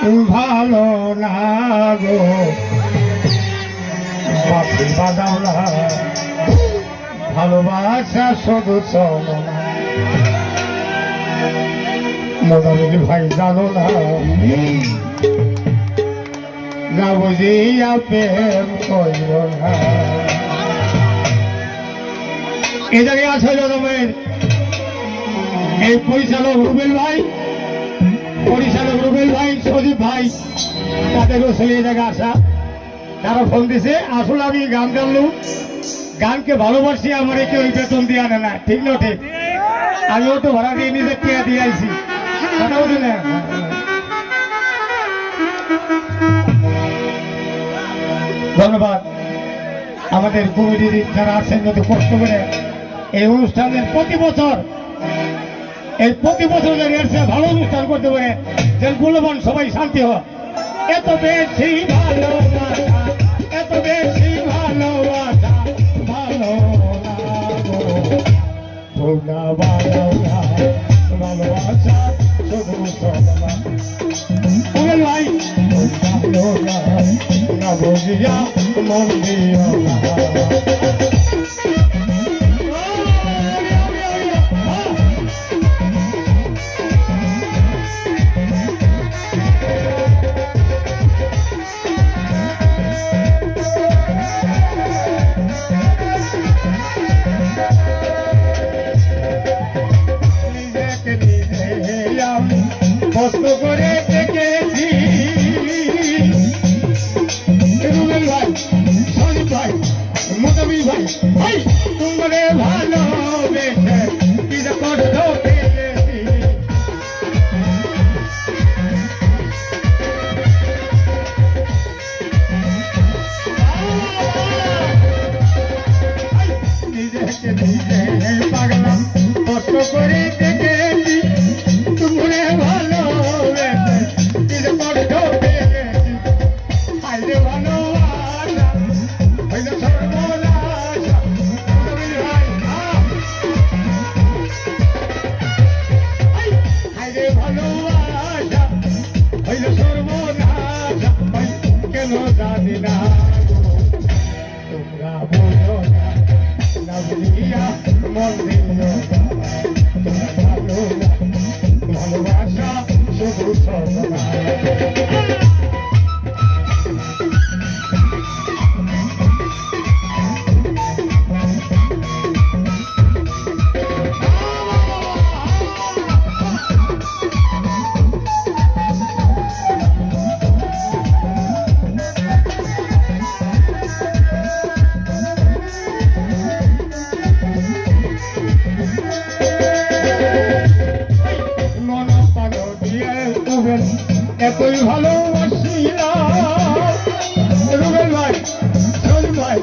ভালো না গো বাপি বাজাও না ভালোবাসা শুধু চলো না মোটামুটি ভাই জানো না না বুঝিয়া প্রেম করিল না এ জায়গায় আছে জনমের এই পরিচালক রুবেল ভাই সজীব ভাই তাদেরও ছেলে এই জায়গায় আসা তারা ফোন দিছে আসলে আমি গান জানলুম গানকে ভালোবাসি আমার কেউ বেতন দিয়ে আনে না ঠিক না ঠিক আমিও তো ভাড়া দিয়ে নিজে টিয়া দিয়ে আইছি কথা বলি না ধন্যবাদ আমাদের কমিটির যারা আছেন যত কষ্ট করে এই অনুষ্ঠানের প্রতি বছর ভালো অনুষ্ঠান করতে পারে যে মূল্যবান সবাই শান্তি হয় এত বেশি ভালোবাসা ভালোবাসা শুধু ভাই না বুঝিয়া মন দিও কষ্ট করে দেখেছি রুবেল ভাই সজীব ভাই মোটামিল ভাই ভাই তোমারে ভালোবেসে কি যে কষ্ট পেয়েছি নিজেকে নিজে পাগলাম কষ্ট করে দেখেছি তোমারে ভালো জানি না তোমরা বলো না বুঝিয়া মন দিও ভালোবাসা শুধু এতই ভালোবাসিলাম রুবেল ভাই সজীব ভাই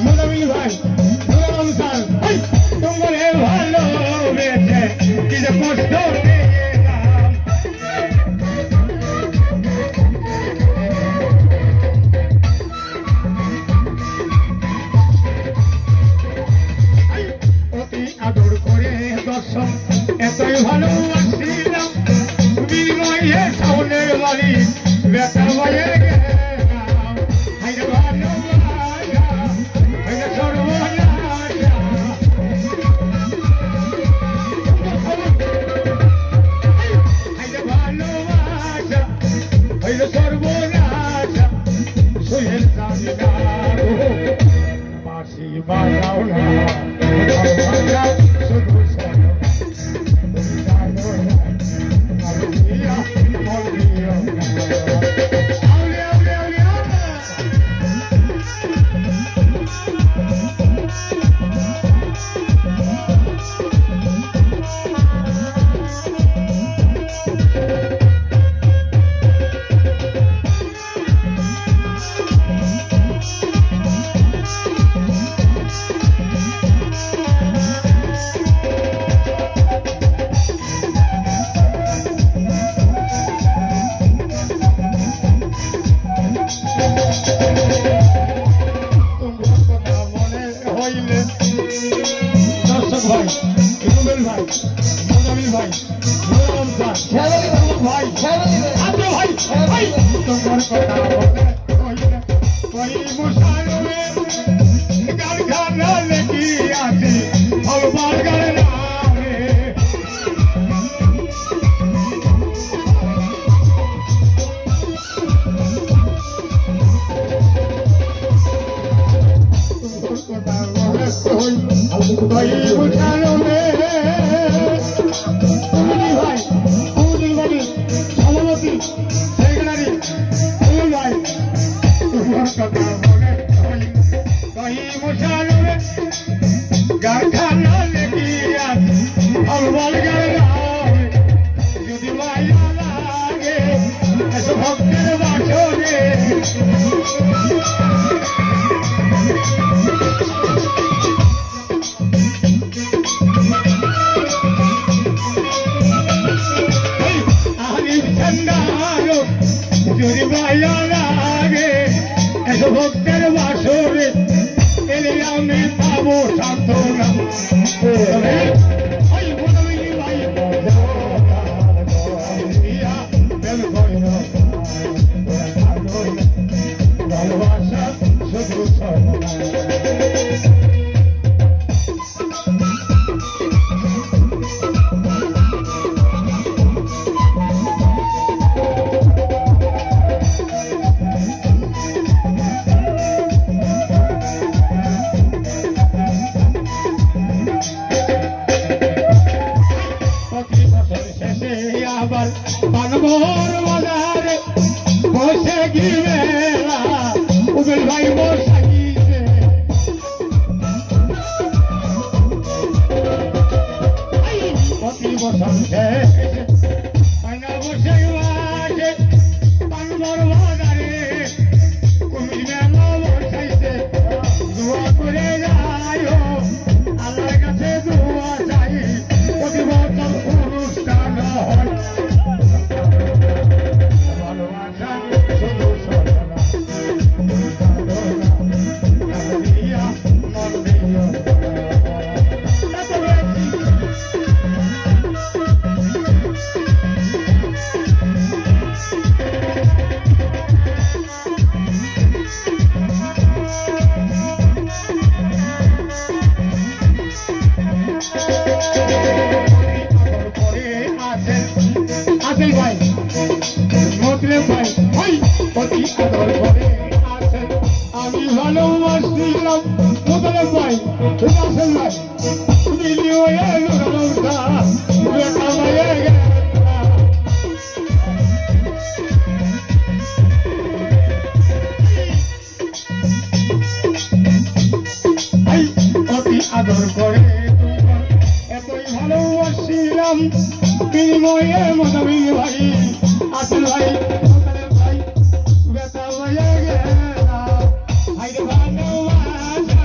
মোটামিল ভাই স্যার তোমারে ভালোবেসে কি যে কষ্ট পেলাম অতি আদর করে দর্শন এতই ভালোবাসিলাম সামনের বাড়ি বেটা বাড়িয়ে গেলাম হাইরে ভালোবাসা হাইরে সর্বনাশা হাইরে ভালোবাসা হাইরে সর্বনাশা সোহেল জানি না বাঁশি বাজাও না শুধু ভাই মোটামিল ভাই ভাই ভাই তোমার কথা বলে কই মুসারবে কারখানা লেখি আছে হলবার গাড়ে নামে কথা বলে কই মুসারবে কারখানা লেখি আছে হলবার গাড়ে নামে যদি মায়া লাগে এত ভক্তের বাসরে যদি মায়া লাগে এত ভক্তের বাসরে এলে আমি পাবো সান্ত্বনা ভালোবাসা শুধু আবার পানবর বাজারে বসে গিয়েলা উবেল ভাই বসে গিয়ে প্রতি বছর বসে বাজে পানবর বাজারে কুমির মেলা বসাইছে দোয়া করে যায় আল্লাহর কাছে দোয়া চাই প্রতি বছর অনুষ্ঠান হয় ভাই মতলেব ভাই ভাই অতি আদর করে আছে আমি ভালোবাসছিলাম মতলেব ভাই আসেন ভাই দিলিও এলো রমতা বেটা হয়ে গেল ভাই অতি আদর করে এতই ভালোবাসছিলাম বিনিময়ে মতবিল ভাই আসেন ভাই ভাই বেটা হয়ে গেল ভাইরে ভালোবাসা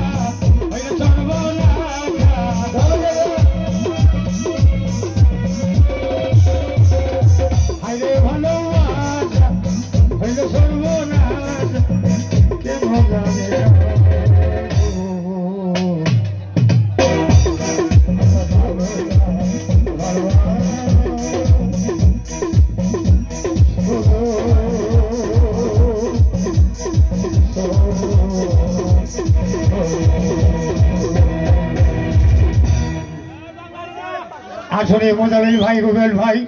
ভাইরে সর্বনাশা ভাইরে ভালোবাসা ভাইরে সর্বনাশা কে ভগবানে আসলে মোজামিল ভাই রুবেল ভাই